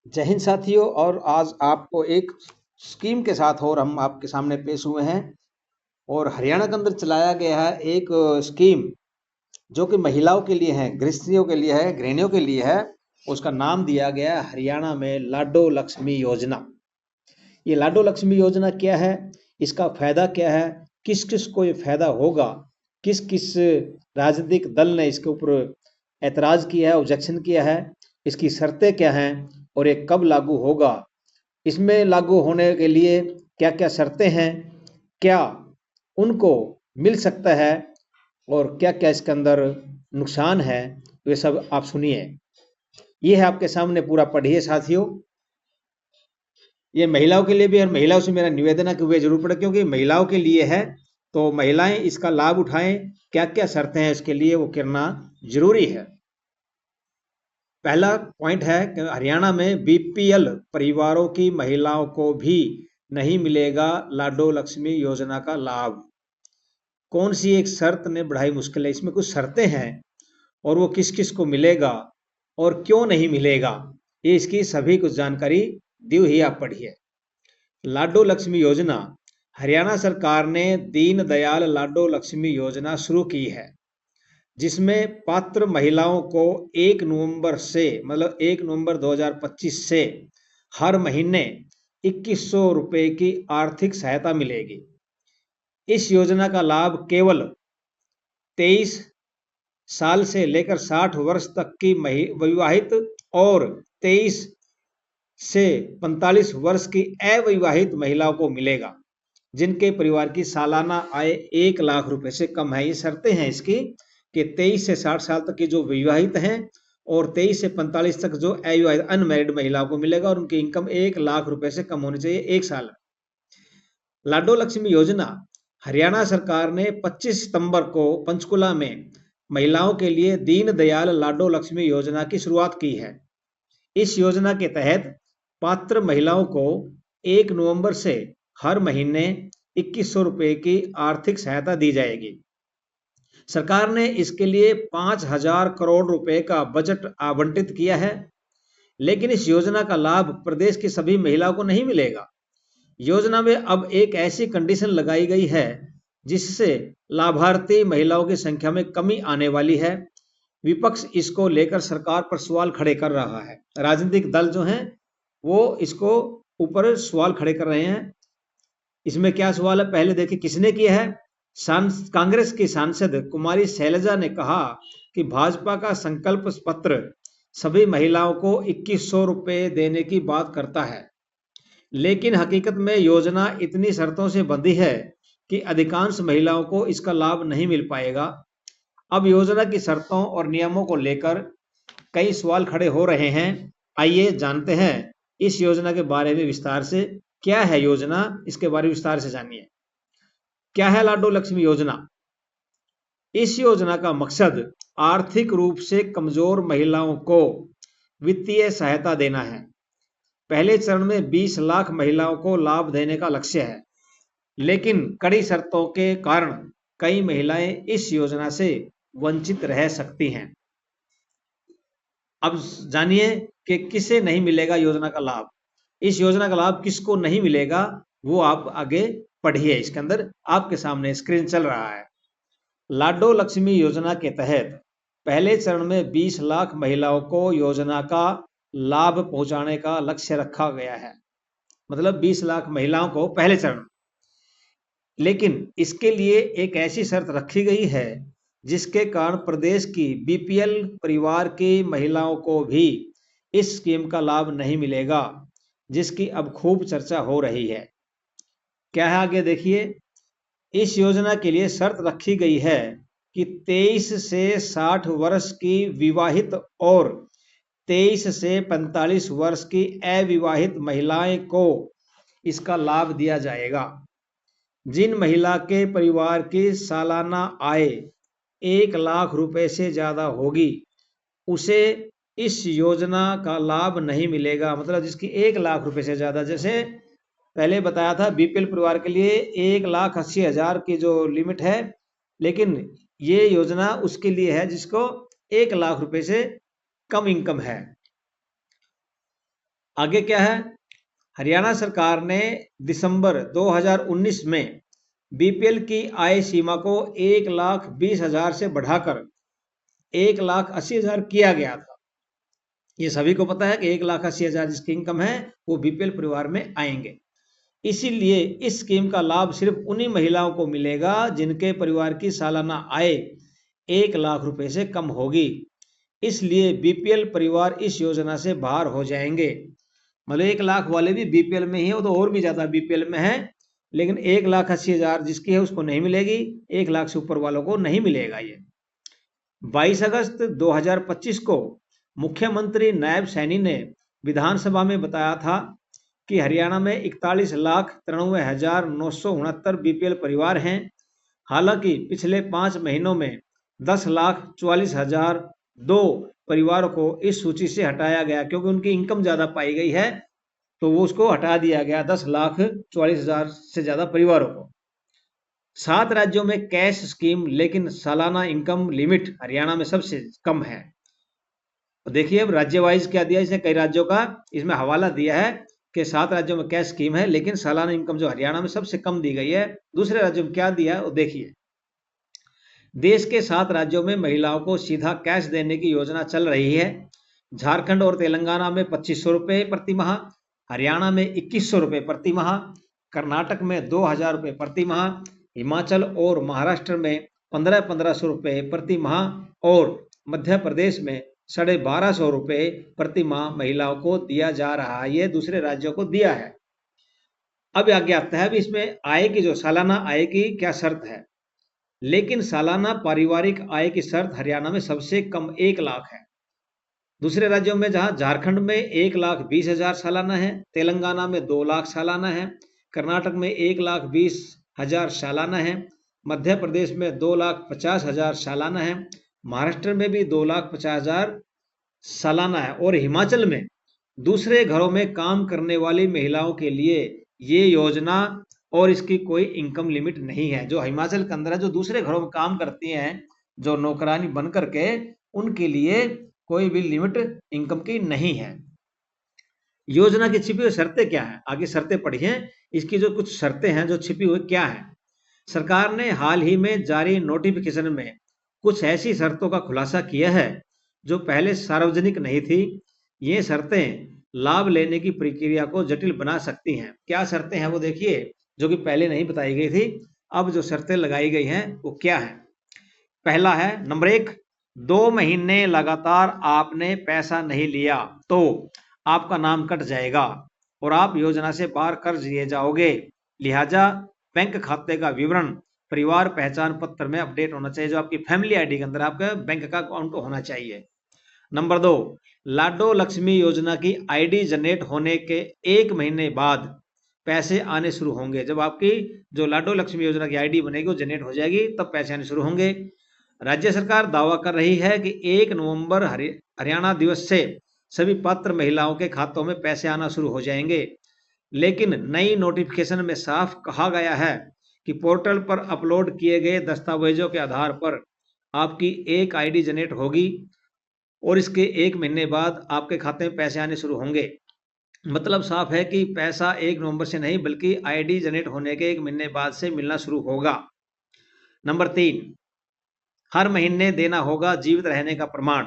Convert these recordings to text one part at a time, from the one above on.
जय हिंद साथियों। और आज आपको एक स्कीम के साथ और हम आपके सामने पेश हुए हैं। और हरियाणा के अंदर चलाया गया है एक स्कीम जो कि महिलाओं के लिए है, गृहस्थियों के लिए है, गृहिणियों के लिए है। उसका नाम दिया गया है हरियाणा में लाडो लक्ष्मी योजना। ये लाडो लक्ष्मी योजना क्या है, इसका फायदा क्या है, किस किस को ये फायदा होगा, किस किस राजनीतिक दल ने इसके ऊपर ऐतराज किया है, ऑब्जेक्शन किया है, इसकी शर्तें क्या हैं और ये कब लागू होगा, इसमें लागू होने के लिए क्या क्या शर्तें हैं, क्या उनको मिल सकता है और क्या क्या इसके अंदर नुकसान है, तो ये सब आप सुनिए। ये है आपके सामने पूरा, पढ़िए साथियों। ये महिलाओं के लिए भी, और महिलाओं से मेरा निवेदन है कि वे जरूर पढ़े, क्योंकि महिलाओं के लिए है तो महिलाएं इसका लाभ उठाएं। क्या क्या शर्तें हैं इसके लिए वो करना जरूरी है। पहला पॉइंट है कि हरियाणा में बीपीएल परिवारों की महिलाओं को भी नहीं मिलेगा लाडो लक्ष्मी योजना का लाभ। कौन सी एक शर्त ने बढ़ाई मुश्किल है, इसमें कुछ शर्तें हैं और वो किस किस को मिलेगा और क्यों नहीं मिलेगा, ये इसकी सभी कुछ जानकारी दी हुई आप पढ़िए। लाडो लक्ष्मी योजना, हरियाणा सरकार ने दीन दयाल लाडो लक्ष्मी योजना शुरू की है, जिसमें पात्र महिलाओं को 1 नवंबर से, मतलब 1 नवंबर 2025 से हर महीने 2100 रुपए की आर्थिक सहायता मिलेगी। इस योजना का लाभ केवल 23 साल से लेकर 60 वर्ष तक की विवाहित और 23 से 45 वर्ष की अविवाहित महिलाओं को मिलेगा, जिनके परिवार की सालाना आय 1 लाख रुपए से कम है। ये शर्तें हैं इसकी कि 23 से 60 साल तक की जो विवाहित हैं और 23 से 45 तक जो अविवाहित अनमैरिड महिलाओं को मिलेगा, और उनकी इनकम 1 लाख रुपए से कम होनी चाहिए 1 साल में। लाडो लक्ष्मी योजना, हरियाणा सरकार ने 25 सितंबर को पंचकुला में महिलाओं के लिए दीन दयाल लाडो लक्ष्मी योजना की शुरुआत की है। इस योजना के तहत पात्र महिलाओं को 1 नवंबर से हर महीने 2100 रुपए की आर्थिक सहायता दी जाएगी। सरकार ने इसके लिए 5000 करोड़ रुपए का बजट आवंटित किया है, लेकिन इस योजना का लाभ प्रदेश की सभी महिलाओं को नहीं मिलेगा। योजना में अब एक ऐसी कंडीशन लगाई गई है जिससे लाभार्थी महिलाओं की संख्या में कमी आने वाली है। विपक्ष इसको लेकर सरकार पर सवाल खड़े कर रहा है। राजनीतिक दल जो हैं वो इसको ऊपर सवाल खड़े कर रहे हैं। इसमें क्या सवाल है, पहले देखिए किसने किया है। कांग्रेस की सांसद कुमारी शैलजा ने कहा कि भाजपा का संकल्प पत्र सभी महिलाओं को 2100 रुपए देने की बात करता है, लेकिन हकीकत में योजना इतनी शर्तों से बंधी है कि अधिकांश महिलाओं को इसका लाभ नहीं मिल पाएगा। अब योजना की शर्तों और नियमों को लेकर कई सवाल खड़े हो रहे हैं। आइए जानते हैं इस योजना के बारे में विस्तार से। क्या है योजना, इसके बारे में विस्तार से जानिए। क्या है लाडो लक्ष्मी योजना? इस योजना का मकसद आर्थिक रूप से कमजोर महिलाओं को वित्तीय सहायता देना है। पहले चरण में 20 लाख महिलाओं को लाभ देने का लक्ष्य है, लेकिन कड़ी शर्तों के कारण कई महिलाएं इस योजना से वंचित रह सकती हैं। अब जानिए कि किसे नहीं मिलेगा योजना का लाभ। इस योजना का लाभ किसको नहीं मिलेगा वो आप आगे पढ़िए। इसके अंदर आपके सामने स्क्रीन चल रहा है। लाडो लक्ष्मी योजना के तहत पहले चरण में 20 लाख महिलाओं को योजना का लाभ पहुंचाने का लक्ष्य रखा गया है, मतलब 20 लाख महिलाओं को पहले चरण। लेकिन इसके लिए एक ऐसी शर्त रखी गई है जिसके कारण प्रदेश की बीपीएल परिवार की महिलाओं को भी इस स्कीम का लाभ नहीं मिलेगा, जिसकी अब खूब चर्चा हो रही है। क्या है आगे देखिए। इस योजना के लिए शर्त रखी गई है कि 23 से 60 वर्ष की विवाहित और 23 से 45 वर्ष की अविवाहित महिलाएं को इसका लाभ दिया जाएगा। जिन महिला के परिवार की सालाना आय 1 लाख रुपए से ज्यादा होगी उसे इस योजना का लाभ नहीं मिलेगा। मतलब जिसकी 1 लाख रुपए से ज्यादा, जैसे पहले बताया था बीपीएल परिवार के लिए 1,80,000 की जो लिमिट है, लेकिन ये योजना उसके लिए है जिसको 1 लाख रुपए से कम इनकम है। आगे क्या है, हरियाणा सरकार ने दिसंबर 2019 में बीपीएल की आय सीमा को 1,20,000 से बढ़ाकर 1,80,000 किया गया था। ये सभी को पता है कि 1,80,000 जिसकी इनकम है वो बीपीएल परिवार में आएंगे। इसीलिए इस स्कीम का लाभ सिर्फ उन्हीं महिलाओं को मिलेगा जिनके परिवार की सालाना आय 1,00,000 रुपए से कम होगी। इसलिए बीपीएल परिवार इस योजना से बाहर हो जाएंगे। मतलब 1,00,000 वाले भी बीपीएल में ही है, वो तो और भी ज्यादा बीपीएल में है, लेकिन 1,80,000 जिसकी है उसको नहीं मिलेगी, 1,00,000 से ऊपर वालों को नहीं मिलेगा। ये 22 अगस्त 2025 को मुख्यमंत्री नायब सैनी ने विधानसभा में बताया था कि हरियाणा में 41,93,969 बीपीएल परिवार हैं। हालांकि पिछले 5 महीनों में 10,44,002 परिवारों को इस सूची से हटाया गया, क्योंकि उनकी इनकम ज्यादा पाई गई है तो वो उसको हटा दिया गया 10,44,000 से ज्यादा परिवारों को। 7 राज्यों में कैश स्कीम, लेकिन सालाना इनकम लिमिट हरियाणा में सबसे कम है। तो देखिए अब राज्य वाइज क्या दिया, इसने कई राज्यों का इसमें हवाला दिया है कि 7 राज्यों में कैश स्कीम है, लेकिन सालाना इनकम जो हरियाणा में सबसे कम दी गई है। दूसरे राज्यों में क्या दिया है वो देखिए। देश के 7 राज्यों में महिलाओं को सीधा कैश देने की योजना चल रही है। झारखंड और तेलंगाना में 2,500 रुपये प्रति माह, हरियाणा में 2,100 रुपये प्रति माह, कर्नाटक में 2,000 रुपये प्रति माह, हिमाचल और महाराष्ट्र में 1,500 रुपये प्रति माह और मध्य प्रदेश में 1,250 रुपये प्रति माह महिलाओं को दिया जा रहा है। ये दूसरे राज्यों को दिया है। अब आगे आता है, अब इसमें आय की जो सालाना आय की क्या शर्त है। लेकिन सालाना पारिवारिक आय की शर्त हरियाणा में सबसे कम 1,00,000 है। दूसरे राज्यों में जहां झारखंड में 1,20,000 सालाना है, तेलंगाना में 2,00,000 सालाना है, कर्नाटक में 1,20,000 सालाना है, मध्य प्रदेश में 2,50,000 सालाना है, महाराष्ट्र में भी 2,50,000 सालाना है और हिमाचल में दूसरे घरों में काम करने वाली महिलाओं के लिए ये योजना और इसकी कोई इनकम लिमिट नहीं है। जो हिमाचल के अंदर है, जो दूसरे घरों में काम करती हैं, जो नौकरानी बन करके, उनके लिए कोई भी लिमिट इनकम की नहीं है। योजना की छिपी हुई शर्तें क्या है, आगे शर्तें पढ़िए। इसकी जो कुछ शर्तें हैं जो छिपी हुई क्या है। सरकार ने हाल ही में जारी नोटिफिकेशन में कुछ ऐसी शर्तों का खुलासा किया है जो पहले सार्वजनिक नहीं थी। ये शर्तें लाभ लेने की प्रक्रिया को जटिल बना सकती हैं। क्या शर्तें हैं वो देखिए, जो कि पहले नहीं बताई गई थी। अब जो शर्तें लगाई गई हैं वो क्या है। पहला है, नंबर 1, 2 महीने लगातार आपने पैसा नहीं लिया तो आपका नाम कट जाएगा और आप योजना से बाहर कर दिए जाओगे। लिहाजा बैंक खाते का विवरण परिवार पहचान पत्र में अपडेट होना चाहिए। जो आपकी फैमिली आईडी के अंदर आपका बैंक का अकाउंट होना चाहिए। नंबर 2, लाडो लक्ष्मी योजना की आईडी जनरेट होने के 1 महीने बाद पैसे आने शुरू होंगे। जब आपकी जो लाडो लक्ष्मी योजना की आईडी बनेगी वो जनरेट हो जाएगी, तब पैसे आने शुरू होंगे। राज्य सरकार दावा कर रही है कि 1 नवंबर हरियाणा दिवस से सभी पात्र महिलाओं के खातों में पैसे आना शुरू हो जाएंगे। लेकिन नई नोटिफिकेशन में साफ कहा गया है कि पोर्टल पर अपलोड किए गए दस्तावेजों के आधार पर आपकी एक आईडी जनरेट होगी और इसके 1 महीने बाद आपके खाते में पैसे आने शुरू होंगे। मतलब साफ है कि पैसा 1 नवंबर से नहीं बल्कि आईडी जनरेट होने के 1 महीने बाद से मिलना शुरू होगा। नंबर 3, हर महीने देना होगा जीवित रहने का प्रमाण,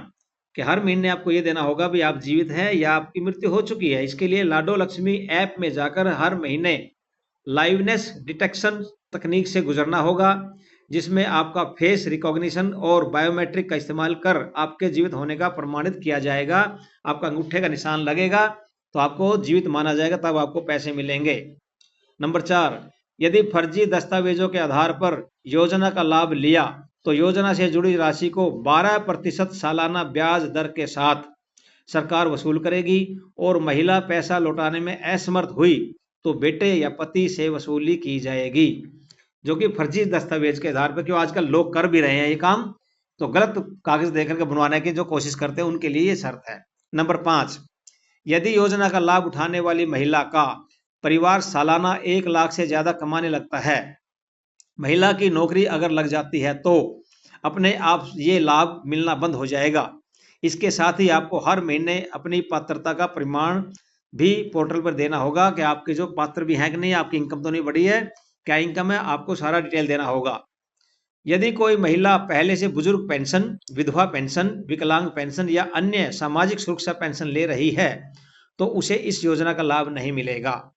कि हर महीने आपको ये देना होगा भी आप जीवित हैं या आपकी मृत्यु हो चुकी है। इसके लिए लाडो लक्ष्मी ऐप में जाकर हर महीने लाइवनेस डिटेक्शन तकनीक से गुजरना होगा, जिसमें आपका फेस रिकॉग्निशन और बायोमेट्रिक का इस्तेमाल कर आपके जीवित होने का प्रमाणित किया जाएगा। आपका अंगूठे का निशान लगेगा तो आपको जीवित माना जाएगा, तब आपको पैसे मिलेंगे। नंबर 4, यदि फर्जी दस्तावेजों के आधार पर योजना का लाभ लिया तो योजना से जुड़ी राशि को 12% सालाना ब्याज दर के साथ सरकार वसूल करेगी और महिला पैसा लौटाने में असमर्थ हुई तो बेटे या पति से वसूली की जाएगी। जो कि फर्जी दस्तावेज के आधार पर, क्यों आजकल लोग कर भी रहे हैं ये काम, तो गलत कागज देकर के बनवाने की जो कोशिश करते हैं उनके लिए ये शर्त है। नंबर 5, यदि योजना का लाभ उठाने वाली महिला का परिवार सालाना 1,00,000 से ज्यादा कमाने लगता है, महिला की नौकरी अगर लग जाती है तो अपने आप ये लाभ मिलना बंद हो जाएगा। इसके साथ ही आपको हर महीने अपनी पात्रता का प्रमाण भी पोर्टल पर देना होगा कि आपके जो पात्र भी हैं कि नहीं, आपकी इनकम तो नहीं बढ़ी है, क्या इनकम है, आपको सारा डिटेल देना होगा। यदि कोई महिला पहले से बुजुर्ग पेंशन, विधवा पेंशन, विकलांग पेंशन या अन्य सामाजिक सुरक्षा पेंशन ले रही है तो उसे इस योजना का लाभ नहीं मिलेगा।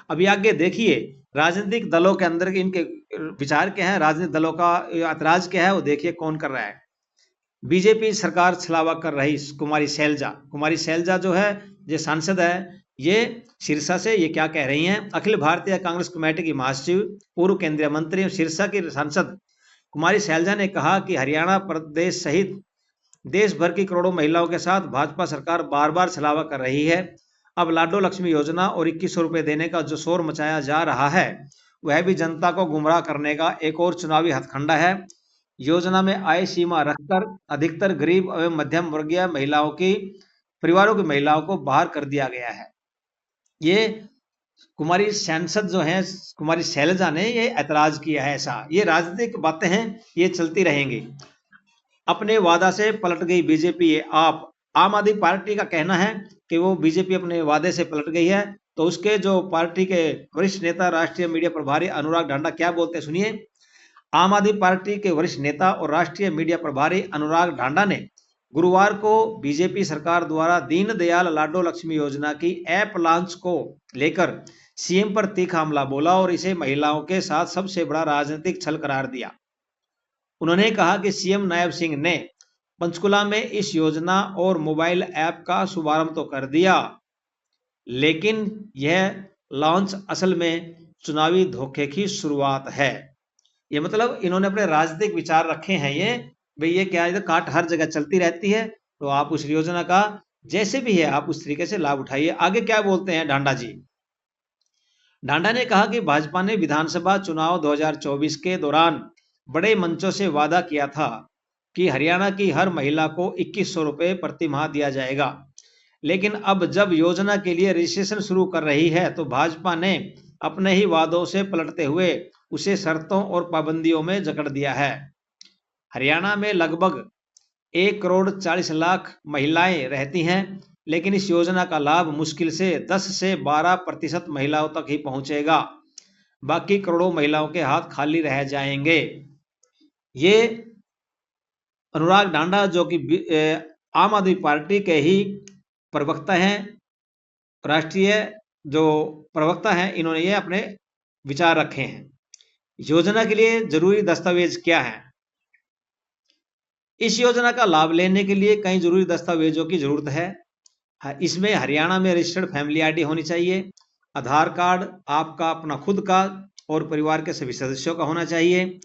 अभी आगे देखिए राजनीतिक दलों के अंदर इनके विचार क्या है, राजनीतिक दलों का ऐतराज क्या है, वो देखिए कौन कर रहा है। बीजेपी सरकार छलावा कर रही कुमारी शैलजा जो है, ये सांसद है, ये सिरसा से, ये क्या कह रही हैं, अखिल भारतीय कांग्रेस कमेटी की महासचिव, पूर्व केंद्रीय मंत्री और सिरसा की सांसद कुमारी शैलजा ने कहा कि हरियाणा प्रदेश सहित देश भर की करोड़ों महिलाओं के साथ भाजपा सरकार बार बार छलावा कर रही है। अब लाडो लक्ष्मी योजना और 2100 रुपए देने का जो शोर मचाया जा रहा है वह भी जनता को गुमराह करने का एक और चुनावी हथकंडा है। योजना में आय सीमा रखकर अधिकतर गरीब एवं मध्यम वर्गीय परिवारों की महिलाओं को बाहर कर दिया गया है। ये कुमारी सांसद जो है, कुमारी शैलजा ने ये ऐतराज किया है। ऐसा ये राजनीतिक बातें हैं, ये चलती रहेंगी। अपने वादा से पलट गई बीजेपी। आम आदमी पार्टी का कहना है कि वो बीजेपी अपने वादे से पलट गई है, तो उसके जो पार्टी के वरिष्ठ नेता राष्ट्रीय मीडिया प्रभारी अनुराग ढांडा क्या बोलते हैं, सुनिए। आम आदमी पार्टी के वरिष्ठ नेता और राष्ट्रीय मीडिया प्रभारी अनुराग ढांडा ने गुरुवार को बीजेपी सरकार द्वारा दीनदयाल लाडो लक्ष्मी योजना की ऐप लॉन्च को लेकर सीएम पर तीखा हमला बोला और इसे महिलाओं के साथ सबसे बड़ा राजनीतिक छल करार दिया। उन्होंने कहा कि सीएम नायब सिंह ने पंचकुला में इस योजना और मोबाइल ऐप का शुभारंभ तो कर दिया, लेकिन यह लॉन्च असल में चुनावी धोखे की शुरुआत है। ये मतलब इन्होंने अपने राजनीतिक विचार रखे हैं। ये भाई ये क्या है, काट हर जगह चलती रहती है, तो आप उस योजना का जैसे भी है आप उस तरीके से लाभ उठाइए। आगे क्या बोलते हैं ढांडा जी। ढांडा ने कहा कि भाजपा ने विधानसभा चुनाव 2024 के दौरान बड़े मंचों से वादा किया था कि हरियाणा की हर महिला को 2100 रुपए प्रति माह दिया जाएगा, लेकिन अब जब योजना के लिए रजिस्ट्रेशन शुरू कर रही है तो भाजपा ने अपने ही वादों से पलटते हुए उसे शर्तों और पाबंदियों में जकड़ दिया है। हरियाणा में लगभग 1,40,00,000 महिलाएं रहती हैं, लेकिन इस योजना का लाभ मुश्किल से 10 से 12% महिलाओं तक ही पहुंचेगा। बाकी करोड़ों महिलाओं के हाथ खाली रह जाएंगे। ये अनुराग ढांडा जो कि आम आदमी पार्टी के ही प्रवक्ता हैं, राष्ट्रीय जो प्रवक्ता हैं, इन्होंने ये अपने विचार रखे हैं। योजना के लिए जरूरी दस्तावेज क्या है? इस योजना का लाभ लेने के लिए कई जरूरी दस्तावेजों की जरूरत है। इसमें हरियाणा में रजिस्टर्ड फैमिली आईडी होनी चाहिए, आधार कार्ड आपका अपना खुद का और परिवार के सभी सदस्यों का होना चाहिए,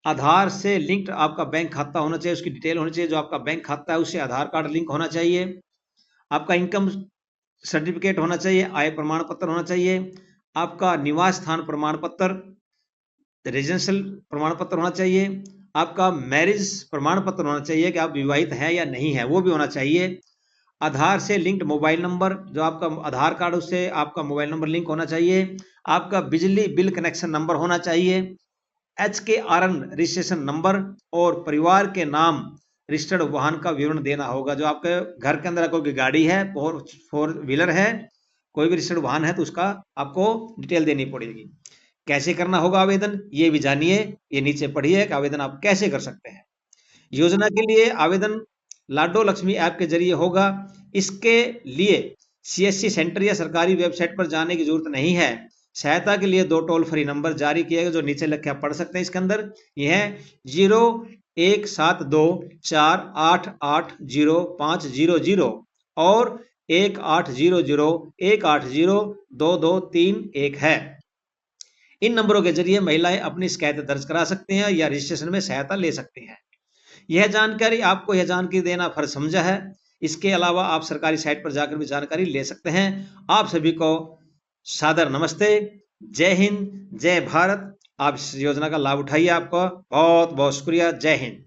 आधार से लिंक्ड आपका बैंक खाता होना चाहिए, उसकी डिटेल होनी चाहिए, जो आपका बैंक खाता है उससे आधार कार्ड लिंक होना चाहिए, आपका इनकम सर्टिफिकेट होना चाहिए, आय प्रमाण पत्र होना चाहिए, आपका निवास स्थान प्रमाण पत्र, रेजिडेंशियल प्रमाण पत्र होना चाहिए, आपका मैरिज प्रमाण पत्र होना चाहिए कि आप विवाहित हैं या नहीं है, वो भी होना चाहिए, आधार से लिंक्ड मोबाइल नंबर, जो आपका आधार कार्ड उससे आपका मोबाइल नंबर लिंक होना चाहिए, आपका बिजली बिल कनेक्शन नंबर होना चाहिए, HKRN रजिस्ट्रेशन नंबर और परिवार के नाम रजिस्टर्ड वाहन का विवरण देना होगा। जो आपके घर के अंदर कोई गाड़ी है, फोर व्हीलर है, कोई भी रजिस्टर्ड वाहन है, तो उसका आपको डिटेल देनी पड़ेगी। कैसे करना होगा आवेदन, ये भी जानिए, ये नीचे पढ़िए कि आवेदन आप कैसे कर सकते हैं। योजना के लिए आवेदन लाडो लक्ष्मी ऐप के जरिए होगा। इसके लिए CSC सेंटर या सरकारी वेबसाइट पर जाने की जरूरत नहीं है। सहायता के लिए 2 टोल फ्री नंबर जारी किए गए, जो नीचे लिखे आप पढ़ सकते हैं। इसके अंदर यह है 017248800500 और 1800180223 है। इन नंबरों के जरिए महिलाएं अपनी शिकायत दर्ज करा सकते हैं या रजिस्ट्रेशन में सहायता ले सकते हैं। यह जानकारी देना फर्ज समझा है। इसके अलावा आप सरकारी साइट पर जाकर भी जानकारी ले सकते हैं। आप सभी को सादर नमस्ते, जय हिंद, जय भारत। आप इस योजना का लाभ उठाइए। आपका बहुत बहुत शुक्रिया। जय हिंद।